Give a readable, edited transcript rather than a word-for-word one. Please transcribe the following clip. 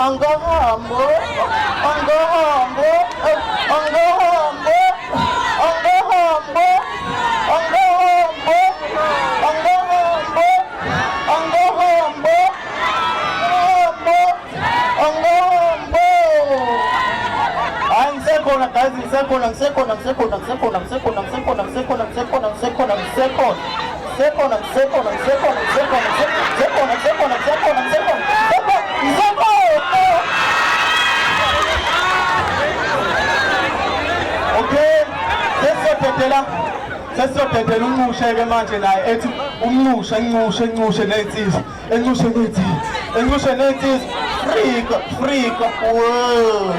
Anggahambo, anggahambo, anggahambo, anggahambo, anggahambo, anggahambo, anggahambo, anggahambo. Angsekho na guys, angsekho, angsekho, angsekho, angsekho, angsekho, angsekho, angsekho, angsekho, angsekho, angsekho. Sekho, angsekho, angsekho, angsekho, angsekho, angsekho, angsekho, angsekho. Sesiyobhedela unxushe-ke manje naye ethi umnxushe enxushe ney'nsizwa enxushe ney'nsizwa Frika, wow.